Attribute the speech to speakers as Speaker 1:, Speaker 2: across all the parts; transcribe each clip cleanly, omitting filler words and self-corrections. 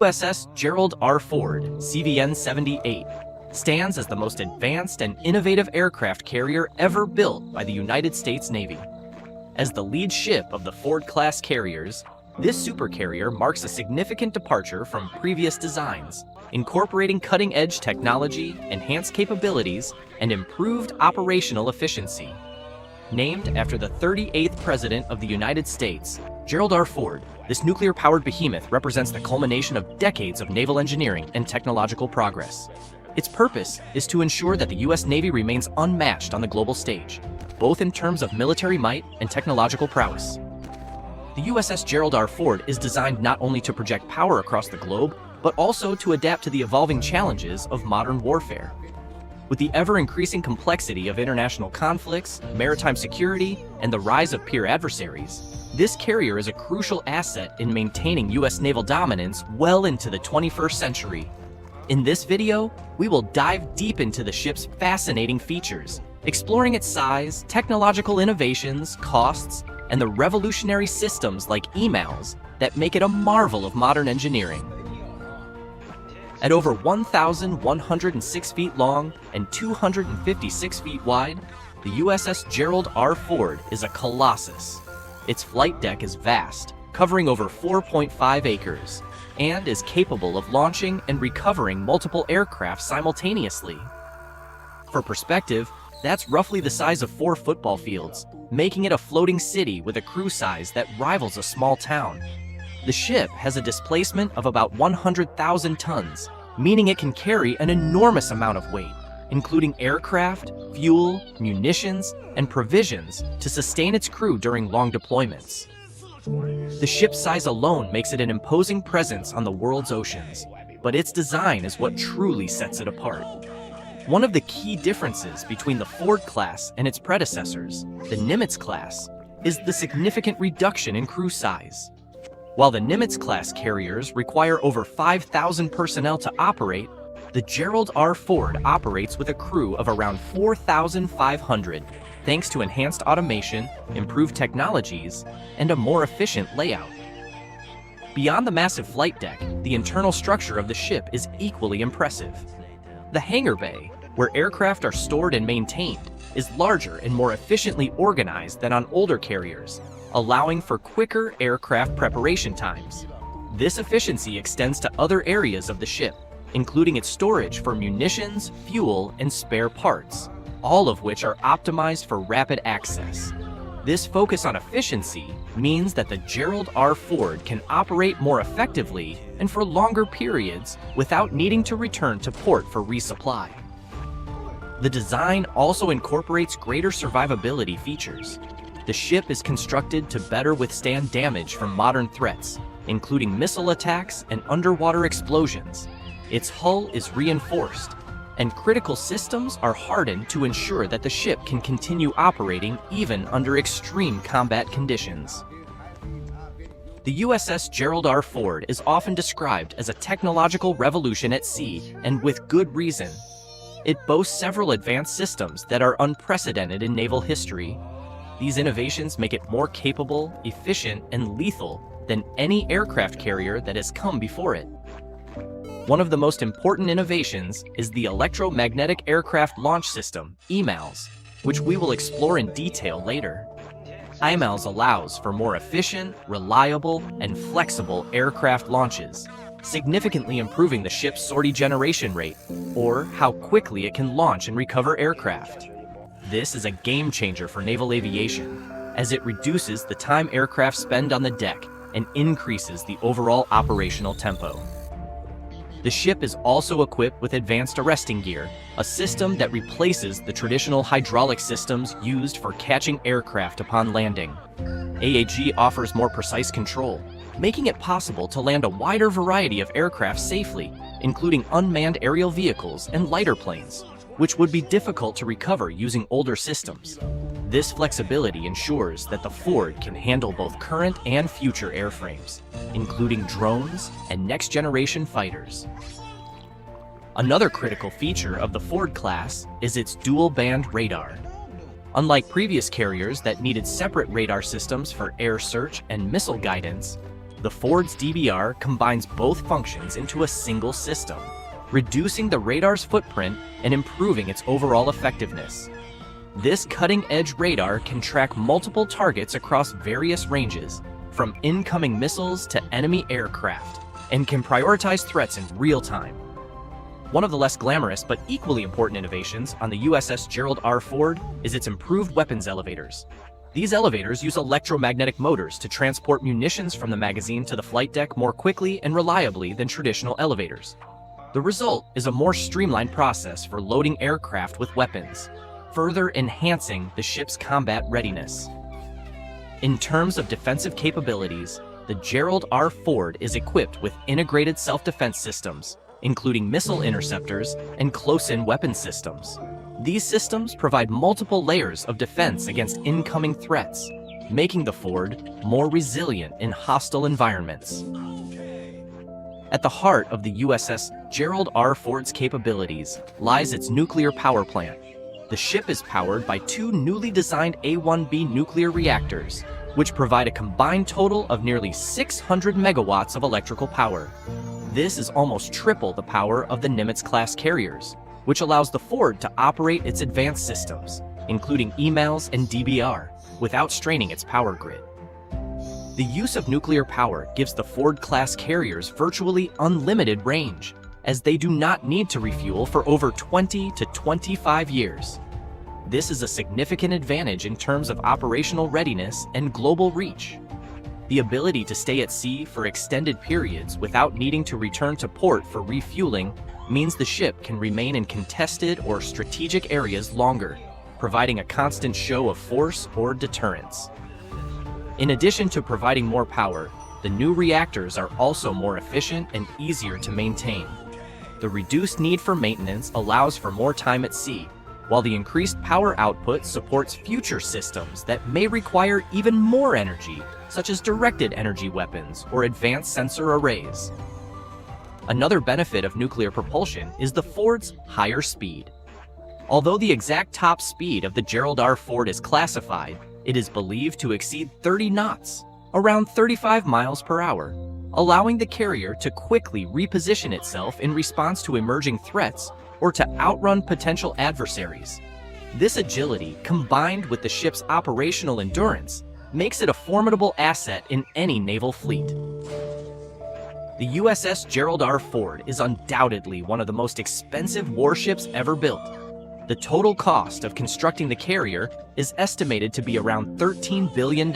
Speaker 1: USS Gerald R. Ford, CVN 78, stands as the most advanced and innovative aircraft carrier ever built by the United States Navy. As the lead ship of the Ford-class carriers, this supercarrier marks a significant departure from previous designs, incorporating cutting-edge technology, enhanced capabilities, and improved operational efficiency. Named after the 38th President of the United States, Gerald R. Ford, this nuclear-powered behemoth represents the culmination of decades of naval engineering and technological progress. Its purpose is to ensure that the U.S. Navy remains unmatched on the global stage, both in terms of military might and technological prowess. The USS Gerald R. Ford is designed not only to project power across the globe, but also to adapt to the evolving challenges of modern warfare. With the ever-increasing complexity of international conflicts, maritime security, and the rise of peer adversaries, this carrier is a crucial asset in maintaining U.S. naval dominance well into the 21st century. In this video, we will dive deep into the ship's fascinating features, exploring its size, technological innovations, costs, and the revolutionary systems like EMALS that make it a marvel of modern engineering. At over 1,106 feet long and 256 feet wide, the USS Gerald R. Ford is a colossus. Its flight deck is vast, covering over 4.5 acres, and is capable of launching and recovering multiple aircraft simultaneously. For perspective, that's roughly the size of 4 football fields, making it a floating city with a crew size that rivals a small town. The ship has a displacement of about 100,000 tons, meaning it can carry an enormous amount of weight, including aircraft, fuel, munitions, and provisions to sustain its crew during long deployments. The ship's size alone makes it an imposing presence on the world's oceans, but its design is what truly sets it apart. One of the key differences between the Ford class and its predecessors, the Nimitz class, is the significant reduction in crew size. While the Nimitz-class carriers require over 5,000 personnel to operate, the Gerald R. Ford operates with a crew of around 4,500, thanks to enhanced automation, improved technologies, and a more efficient layout. Beyond the massive flight deck, the internal structure of the ship is equally impressive. The hangar bay, where aircraft are stored and maintained, is larger and more efficiently organized than on older carriers, allowing for quicker aircraft preparation times. This efficiency extends to other areas of the ship, including its storage for munitions, fuel, and spare parts, all of which are optimized for rapid access. This focus on efficiency means that the Gerald R. Ford can operate more effectively and for longer periods without needing to return to port for resupply. The design also incorporates greater survivability features. The ship is constructed to better withstand damage from modern threats, including missile attacks and underwater explosions. Its hull is reinforced, and critical systems are hardened to ensure that the ship can continue operating even under extreme combat conditions. The USS Gerald R. Ford is often described as a technological revolution at sea, and with good reason. It boasts several advanced systems that are unprecedented in naval history. These innovations make it more capable, efficient, and lethal than any aircraft carrier that has come before it. One of the most important innovations is the electromagnetic aircraft launch system, EMALS, which we will explore in detail later. EMALS allows for more efficient, reliable, and flexible aircraft launches, significantly improving the ship's sortie generation rate, or how quickly it can launch and recover aircraft. This is a game changer for naval aviation, as it reduces the time aircraft spend on the deck and increases the overall operational tempo. The ship is also equipped with advanced arresting gear, a system that replaces the traditional hydraulic systems used for catching aircraft upon landing. AAG offers more precise control, making it possible to land a wider variety of aircraft safely, including unmanned aerial vehicles and lighter planes, which would be difficult to recover using older systems. This flexibility ensures that the Ford can handle both current and future airframes, including drones and next-generation fighters. Another critical feature of the Ford class is its dual-band radar. Unlike previous carriers that needed separate radar systems for air search and missile guidance, The Ford's DBR combines both functions into a single system, reducing the radar's footprint and improving its overall effectiveness. This cutting-edge radar can track multiple targets across various ranges, from incoming missiles to enemy aircraft, and can prioritize threats in real time. One of the less glamorous but equally important innovations on the USS Gerald R. Ford is its improved weapons elevators. These elevators use electromagnetic motors to transport munitions from the magazine to the flight deck more quickly and reliably than traditional elevators. The result is a more streamlined process for loading aircraft with weapons, further enhancing the ship's combat readiness. In terms of defensive capabilities, the Gerald R. Ford is equipped with integrated self-defense systems, including missile interceptors and close-in weapon systems. These systems provide multiple layers of defense against incoming threats, making the Ford more resilient in hostile environments. At the heart of the USS Gerald R. Ford's capabilities lies its nuclear power plant. The ship is powered by two newly designed A-1B nuclear reactors, which provide a combined total of nearly 600 megawatts of electrical power. This is almost triple the power of the Nimitz-class carriers, which allows the Ford to operate its advanced systems, including EMALS and DBR, without straining its power grid. The use of nuclear power gives the Ford-class carriers virtually unlimited range, as they do not need to refuel for over 20 to 25 years. This is a significant advantage in terms of operational readiness and global reach. The ability to stay at sea for extended periods without needing to return to port for refueling means the ship can remain in contested or strategic areas longer, providing a constant show of force or deterrence. In addition to providing more power, the new reactors are also more efficient and easier to maintain. The reduced need for maintenance allows for more time at sea, while the increased power output supports future systems that may require even more energy, such as directed energy weapons or advanced sensor arrays. Another benefit of nuclear propulsion is the Ford's higher speed. Although the exact top speed of the Gerald R. Ford is classified, it is believed to exceed 30 knots, around 35 miles per hour, allowing the carrier to quickly reposition itself in response to emerging threats or to outrun potential adversaries. This agility, combined with the ship's operational endurance, makes it a formidable asset in any naval fleet. The USS Gerald R. Ford is undoubtedly one of the most expensive warships ever built. The total cost of constructing the carrier is estimated to be around $13 billion.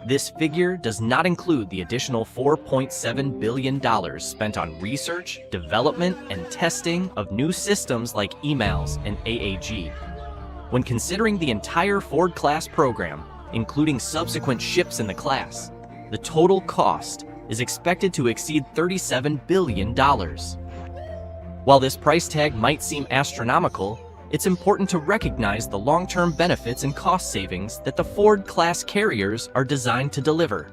Speaker 1: This figure does not include the additional $4.7 billion spent on research, development, and testing of new systems like EMALS and AAG. When considering the entire Ford-class program, including subsequent ships in the class, the total cost is expected to exceed $37 billion. While this price tag might seem astronomical, it's important to recognize the long-term benefits and cost savings that the Ford-class carriers are designed to deliver.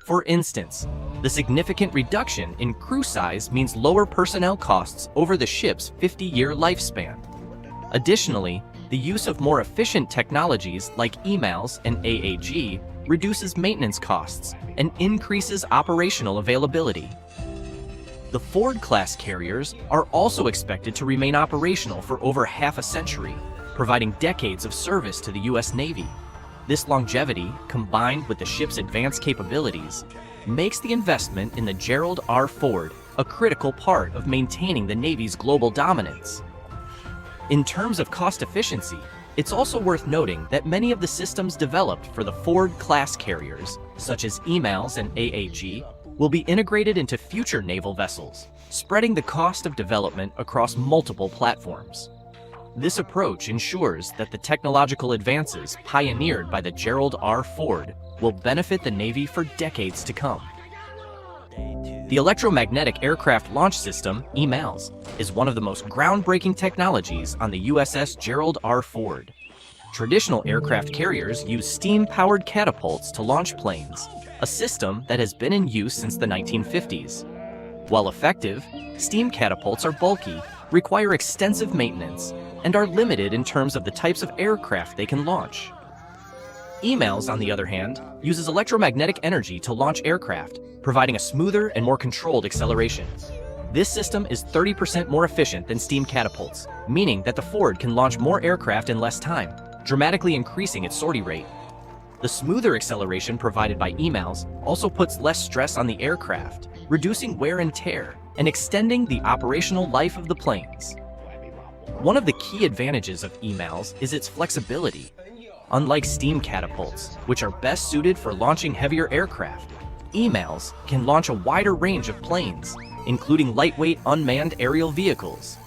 Speaker 1: For instance, the significant reduction in crew size means lower personnel costs over the ship's 50-year lifespan. Additionally, the use of more efficient technologies like EMALS and AAG reduces maintenance costs and increases operational availability. The Ford-class carriers are also expected to remain operational for over half a century, providing decades of service to the U.S. Navy. This longevity, combined with the ship's advanced capabilities, makes the investment in the Gerald R. Ford a critical part of maintaining the Navy's global dominance. In terms of cost efficiency, it's also worth noting that many of the systems developed for the Ford-class carriers, such as EMALS and AAG, will be integrated into future naval vessels, spreading the cost of development across multiple platforms. This approach ensures that the technological advances pioneered by the Gerald R. Ford will benefit the Navy for decades to come. The Electromagnetic Aircraft Launch System, EMALS, is one of the most groundbreaking technologies on the USS Gerald R. Ford. Traditional aircraft carriers use steam-powered catapults to launch planes, a system that has been in use since the 1950s. While effective, steam catapults are bulky, require extensive maintenance, and are limited in terms of the types of aircraft they can launch. EMALS, on the other hand, uses electromagnetic energy to launch aircraft, providing a smoother and more controlled acceleration. This system is 30% more efficient than steam catapults, meaning that the Ford can launch more aircraft in less time, dramatically increasing its sortie rate. The smoother acceleration provided by EMALS also puts less stress on the aircraft, reducing wear and tear and extending the operational life of the planes. One of the key advantages of EMALS is its flexibility. Unlike steam catapults, which are best suited for launching heavier aircraft, EMALS can launch a wider range of planes, including lightweight unmanned aerial vehicles.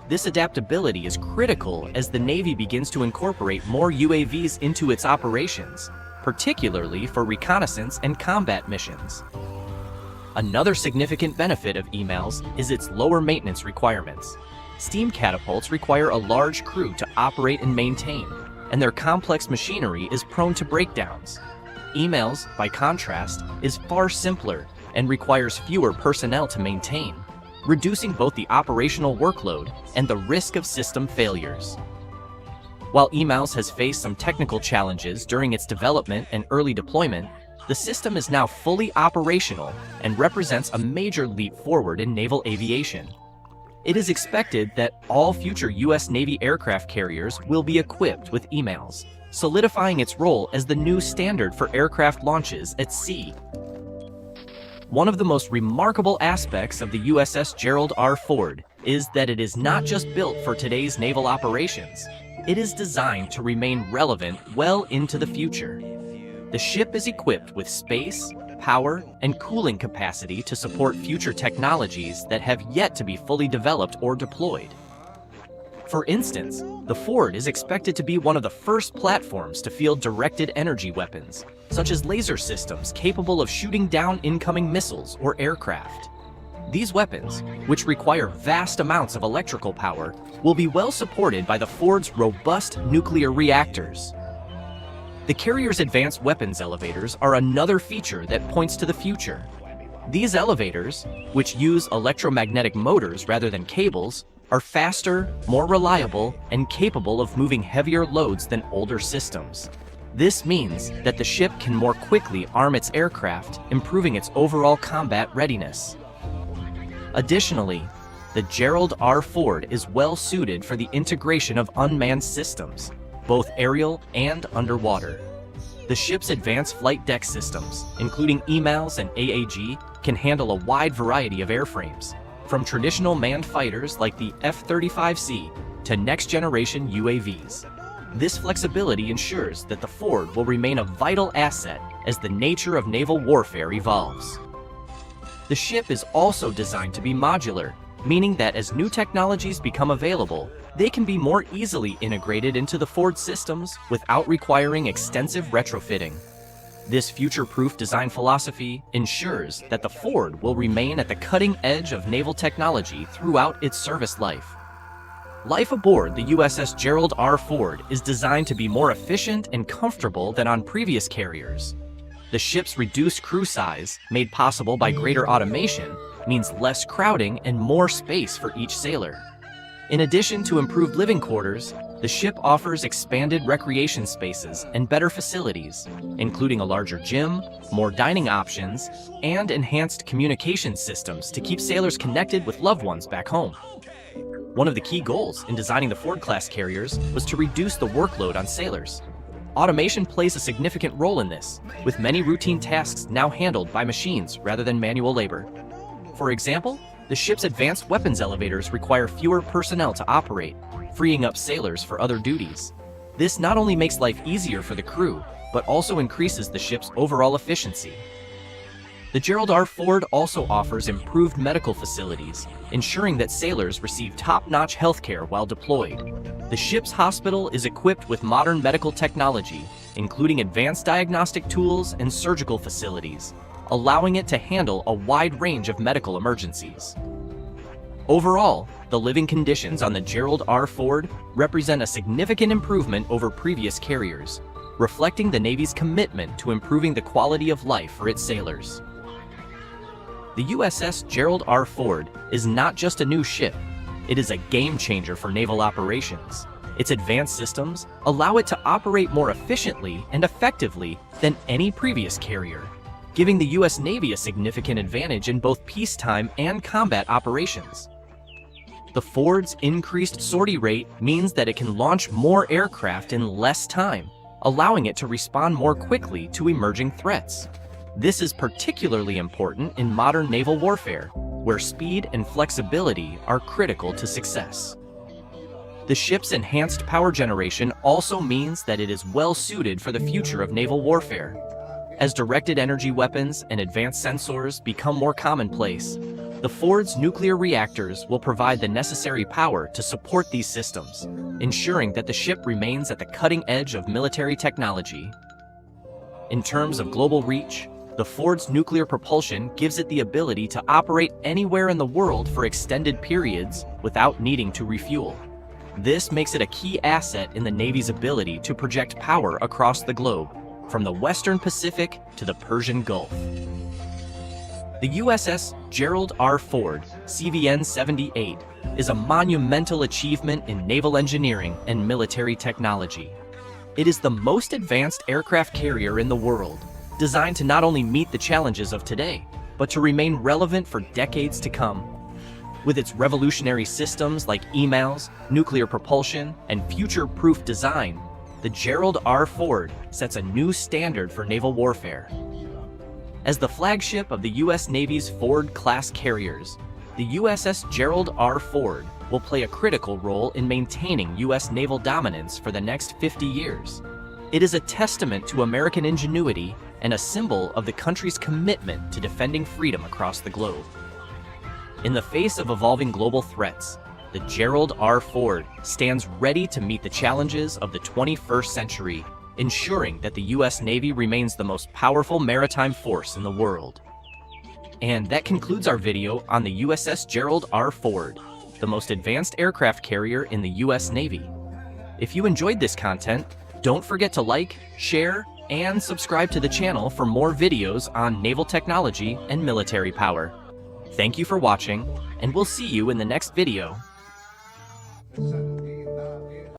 Speaker 1: This adaptability is critical as the Navy begins to incorporate more UAVs into its operations, particularly for reconnaissance and combat missions. Another significant benefit of EMALS is its lower maintenance requirements. Steam catapults require a large crew to operate and maintain, and their complex machinery is prone to breakdowns. EMALS, by contrast, is far simpler and requires fewer personnel to maintain, reducing both the operational workload and the risk of system failures. While EMALS has faced some technical challenges during its development and early deployment, the system is now fully operational and represents a major leap forward in naval aviation. It is expected that all future U.S. Navy aircraft carriers will be equipped with EMALS, solidifying its role as the new standard for aircraft launches at sea. One of the most remarkable aspects of the USS Gerald R. Ford is that it is not just built for today's naval operations. It is designed to remain relevant well into the future. The ship is equipped with space, power, and cooling capacity to support future technologies that have yet to be fully developed or deployed. For instance, the Ford is expected to be one of the first platforms to field directed energy weapons, such as laser systems capable of shooting down incoming missiles or aircraft. These weapons, which require vast amounts of electrical power, will be well supported by the Ford's robust nuclear reactors. The carrier's advanced weapons elevators are another feature that points to the future. These elevators, which use electromagnetic motors rather than cables, are faster, more reliable, and capable of moving heavier loads than older systems. This means that the ship can more quickly arm its aircraft, improving its overall combat readiness. Additionally, the Gerald R. Ford is well suited for the integration of unmanned systems, both aerial and underwater. The ship's advanced flight deck systems, including EMALS and AAG, can handle a wide variety of airframes, from traditional manned fighters like the F-35C to next-generation UAVs. This flexibility ensures that the Ford will remain a vital asset as the nature of naval warfare evolves. The ship is also designed to be modular, meaning that as new technologies become available, they can be more easily integrated into the Ford systems without requiring extensive retrofitting. This future-proof design philosophy ensures that the Ford will remain at the cutting edge of naval technology throughout its service life. Life aboard the USS Gerald R. Ford is designed to be more efficient and comfortable than on previous carriers. The ship's reduced crew size, made possible by greater automation, means less crowding and more space for each sailor. In addition to improved living quarters, the ship offers expanded recreation spaces and better facilities, including a larger gym, more dining options, and enhanced communication systems to keep sailors connected with loved ones back home. One of the key goals in designing the Ford-class carriers was to reduce the workload on sailors. Automation plays a significant role in this, with many routine tasks now handled by machines rather than manual labor. For example, the ship's advanced weapons elevators require fewer personnel to operate, freeing up sailors for other duties. This not only makes life easier for the crew, but also increases the ship's overall efficiency. The Gerald R. Ford also offers improved medical facilities, ensuring that sailors receive top-notch healthcare while deployed. The ship's hospital is equipped with modern medical technology, including advanced diagnostic tools and surgical facilities, allowing it to handle a wide range of medical emergencies. Overall, the living conditions on the Gerald R. Ford represent a significant improvement over previous carriers, reflecting the Navy's commitment to improving the quality of life for its sailors. The USS Gerald R. Ford is not just a new ship, it is a game changer for naval operations. Its advanced systems allow it to operate more efficiently and effectively than any previous carrier, giving the U.S. Navy a significant advantage in both peacetime and combat operations. The Ford's increased sortie rate means that it can launch more aircraft in less time, allowing it to respond more quickly to emerging threats. This is particularly important in modern naval warfare, where speed and flexibility are critical to success. The ship's enhanced power generation also means that it is well suited for the future of naval warfare. As directed energy weapons and advanced sensors become more commonplace, the Ford's nuclear reactors will provide the necessary power to support these systems, ensuring that the ship remains at the cutting edge of military technology. In terms of global reach, the Ford's nuclear propulsion gives it the ability to operate anywhere in the world for extended periods without needing to refuel. This makes it a key asset in the Navy's ability to project power across the globe, from the Western Pacific to the Persian Gulf. The USS Gerald R. Ford, CVN 78, is a monumental achievement in naval engineering and military technology. It is the most advanced aircraft carrier in the world, designed to not only meet the challenges of today, but to remain relevant for decades to come. With its revolutionary systems like EMALS, nuclear propulsion, and future-proof design, the Gerald R. Ford sets a new standard for naval warfare. As the flagship of the U.S. Navy's Ford-class carriers, the USS Gerald R. Ford will play a critical role in maintaining U.S. naval dominance for the next 50 years. It is a testament to American ingenuity and a symbol of the country's commitment to defending freedom across the globe. In the face of evolving global threats, the Gerald R. Ford stands ready to meet the challenges of the 21st century, ensuring that the U.S. Navy remains the most powerful maritime force in the world. And that concludes our video on the USS Gerald R. Ford, the most advanced aircraft carrier in the U.S. Navy. If you enjoyed this content, don't forget to like, share, and subscribe to the channel for more videos on naval technology and military power. Thank you for watching, and we'll see you in the next video.